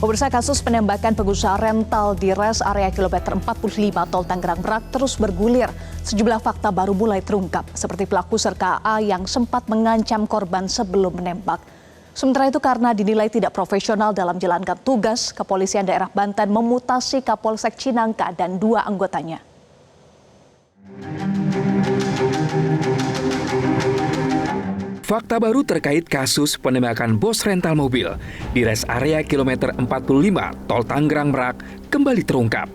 Pemirsa, kasus penembakan pengusaha rental di res area kilometer 45 Tol Tangerang Merak terus bergulir. Sejumlah fakta baru mulai terungkap, seperti pelaku serka A yang sempat mengancam korban sebelum menembak. Sementara itu, karena dinilai tidak profesional dalam menjalankan tugas, Kepolisian Daerah Banten memutasi Kapolsek Cinangka dan 2 anggotanya. Fakta baru terkait kasus penembakan bos rental mobil di res area kilometer 45 Tol Tangerang Merak kembali terungkap.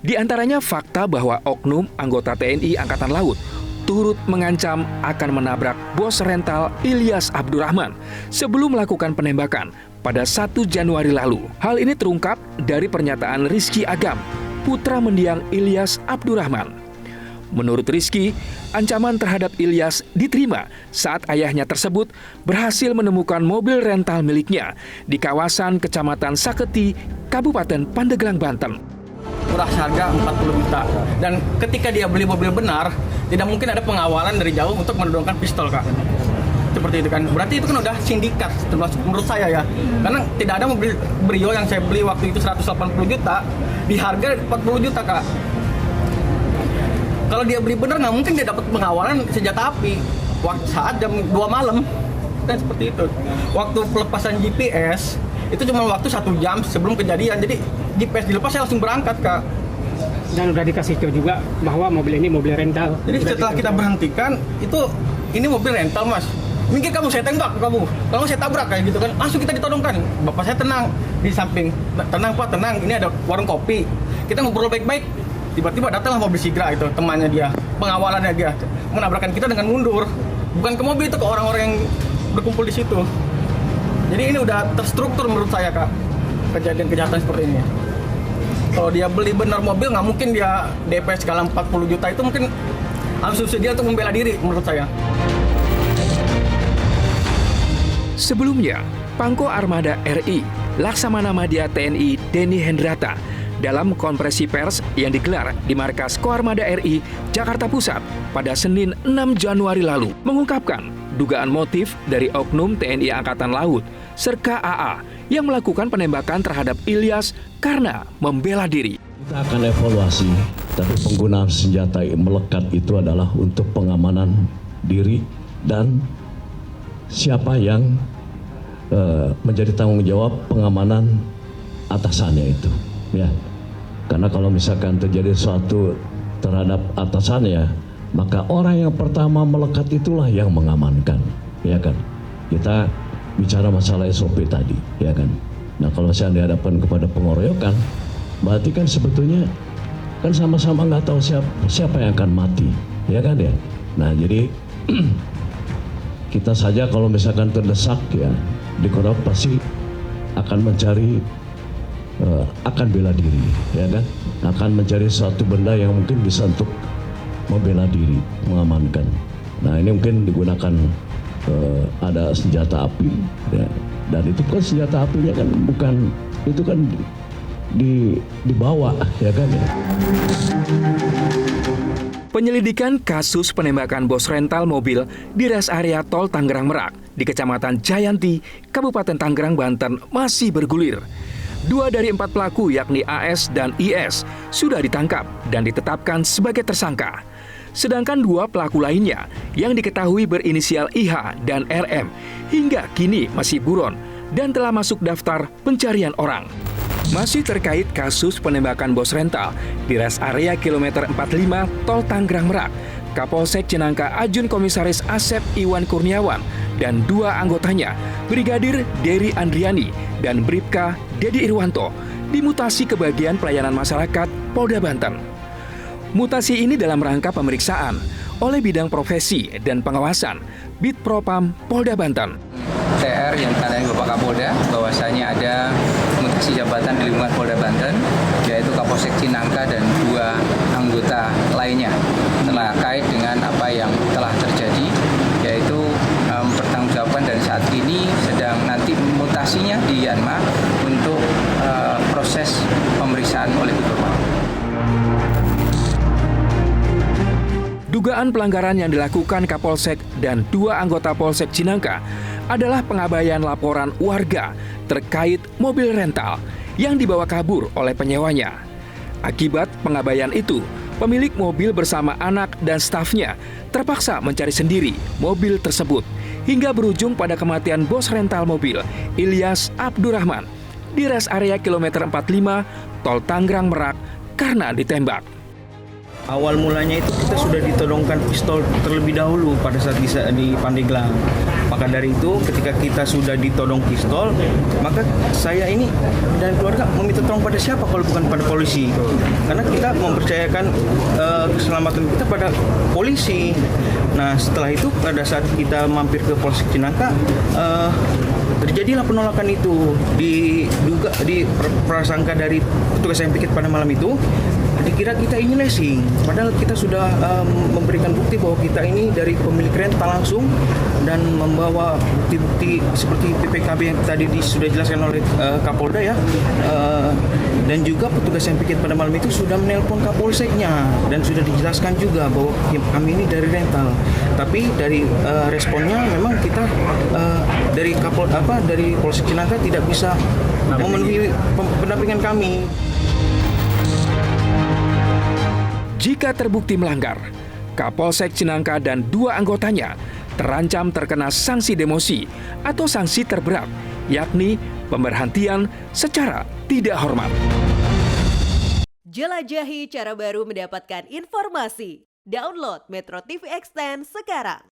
Di antaranya fakta bahwa oknum anggota TNI Angkatan Laut turut mengancam akan menabrak bos rental Ilyas Abdurrahman sebelum melakukan penembakan pada 1 Januari lalu. Hal ini terungkap dari pernyataan Rizky Agam, putra mendiang Ilyas Abdurrahman. Menurut Rizky, ancaman terhadap Ilyas diterima saat ayahnya tersebut berhasil menemukan mobil rental miliknya di kawasan Kecamatan Saketi, Kabupaten Pandeglang, Banten. Murah seharga 40 juta. Dan ketika dia beli mobil benar, tidak mungkin ada pengawalan dari jauh untuk menodongkan pistol, Kak. Seperti itu kan. Berarti itu kan udah sindikat, termasuk menurut saya ya. Karena tidak ada mobil Brio yang saya beli waktu itu 180 juta, di harga 40 juta, Kak. Kalau dia beli bener, nggak mungkin dia dapat pengawalan senjata api saat jam 2 malam. Kan seperti itu. Waktu pelepasan GPS, itu cuma waktu 1 jam sebelum kejadian. Jadi GPS dilepas, saya langsung berangkat, Kak. Dan udah dikasih tahu juga bahwa mobil ini mobil rental. Jadi setelah kita berhentikan, ini mobil rental, Mas. Minggir kamu, saya tembak kamu. Kalau saya tabrak kayak gitu kan, langsung kita ditodongkan. Bapak saya tenang di samping. Tenang Pak, tenang. Ini ada warung kopi. Kita ngobrol baik-baik. Tiba-tiba datanglah mobil Sigra itu, temannya dia, pengawalannya dia, menabrakkan kita dengan mundur. Bukan ke mobil, itu ke orang-orang yang berkumpul di situ. Jadi ini udah terstruktur menurut saya, Kak, kejadian-kejahatan seperti ini. Kalau dia beli benar mobil, nggak mungkin dia DP skala 40 juta, itu mungkin asumsi dia untuk membela diri menurut saya. Sebelumnya, Pangko Armada RI, Laksamana Madya TNI Denny Hendrata, dalam konferensi pers yang digelar di markas Koarmada RI, Jakarta Pusat pada Senin 6 Januari lalu, mengungkapkan dugaan motif dari oknum TNI Angkatan Laut, serka AA, yang melakukan penembakan terhadap Ilyas karena membela diri. Kita akan evaluasi, tapi penggunaan senjata melekat itu adalah untuk pengamanan diri dan siapa yang menjadi tanggung jawab pengamanan atasannya itu, ya. Karena kalau misalkan terjadi sesuatu terhadap atasannya, maka orang yang pertama melekat itulah yang mengamankan, ya kan? Kita bicara masalah SOP tadi, ya kan? Nah, kalau saya dihadapkan kepada pengeroyokan, berarti kan sebetulnya kan sama-sama nggak tahu siapa yang akan mati, ya kan ya? Nah, jadi kita saja kalau misalkan terdesak ya, dikorok pasti akan mencari akan bela diri, ya kan? Akan mencari suatu benda yang mungkin bisa untuk membela diri, mengamankan. Nah, ini mungkin digunakan ada senjata api, ya. Dan itu kan senjata apinya kan bukan, itu kan dibawa, ya kan? Ya. Penyelidikan kasus penembakan bos rental mobil di res area Tol Tangerang Merak di Kecamatan Jayanti, Kabupaten Tangerang, Banten masih bergulir. 2 dari 4 pelaku yakni AS dan IS sudah ditangkap dan ditetapkan sebagai tersangka. Sedangkan 2 pelaku lainnya yang diketahui berinisial IH dan RM hingga kini masih buron dan telah masuk daftar pencarian orang. Masih terkait kasus penembakan bos rental di res area kilometer 45 Tol Tangerang Merak, Kapolsek Cinangka Ajun Komisaris Asep Iwan Kurniawan dan 2 anggotanya, Brigadir Dery Andriani dan Bribka Dedi Irwanto, dimutasi ke bagian pelayanan masyarakat Polda Banten. Mutasi ini dalam rangka pemeriksaan oleh bidang profesi dan pengawasan Bitpropam Polda Banten. TR yang ditandai Bapak Kapolda bahwasanya ada mutasi jabatan di lingkungan Polda Banten, yaitu Kapolsek Cinangka dan 2 anggota lainnya terkait dengan apa yang telah terjadi, yaitu bertanggungjawabkan dan saat ini sedang nanti mutasinya di Yanma untuk proses pemeriksaan oleh Bitpropam. Dugaan pelanggaran yang dilakukan Kapolsek dan 2 anggota Polsek Cinangka adalah pengabaian laporan warga terkait mobil rental yang dibawa kabur oleh penyewanya. Akibat pengabaian itu, pemilik mobil bersama anak dan stafnya terpaksa mencari sendiri mobil tersebut hingga berujung pada kematian bos rental mobil Ilyas Abdurrahman di res area kilometer 45 Tol Tangerang Merak karena ditembak. Awal mulanya itu kita sudah ditodongkan pistol terlebih dahulu pada saat di Pandeglang. Maka dari itu ketika kita sudah ditodong pistol, maka saya ini dan keluarga meminta tolong pada siapa kalau bukan pada polisi. Karena kita mempercayakan keselamatan kita pada polisi. Nah setelah itu pada saat kita mampir ke Polsek Cinangka, terjadilah penolakan itu diduga di prasangka dari petugas yang piket pada malam itu. Dikira kita ini lesing, padahal kita sudah memberikan bukti bahwa kita ini dari pemilik rental langsung dan membawa bukti-bukti seperti PPKB yang tadi sudah dijelaskan oleh Kapolda ya, dan juga petugas yang piket pada malam itu sudah menelpon Kapolseknya dan sudah dijelaskan juga bahwa kami ini dari rental. Tapi dari responnya memang kita dari dari Polsek Cinangka tidak bisa memenuhi pendampingan kami. Jika terbukti melanggar, Kapolsek Cinangka dan 2 anggotanya terancam terkena sanksi demosi atau sanksi terberat, yakni pemberhentian secara tidak hormat. Jelajahi cara baru mendapatkan informasi. Download Metro TV Extend sekarang.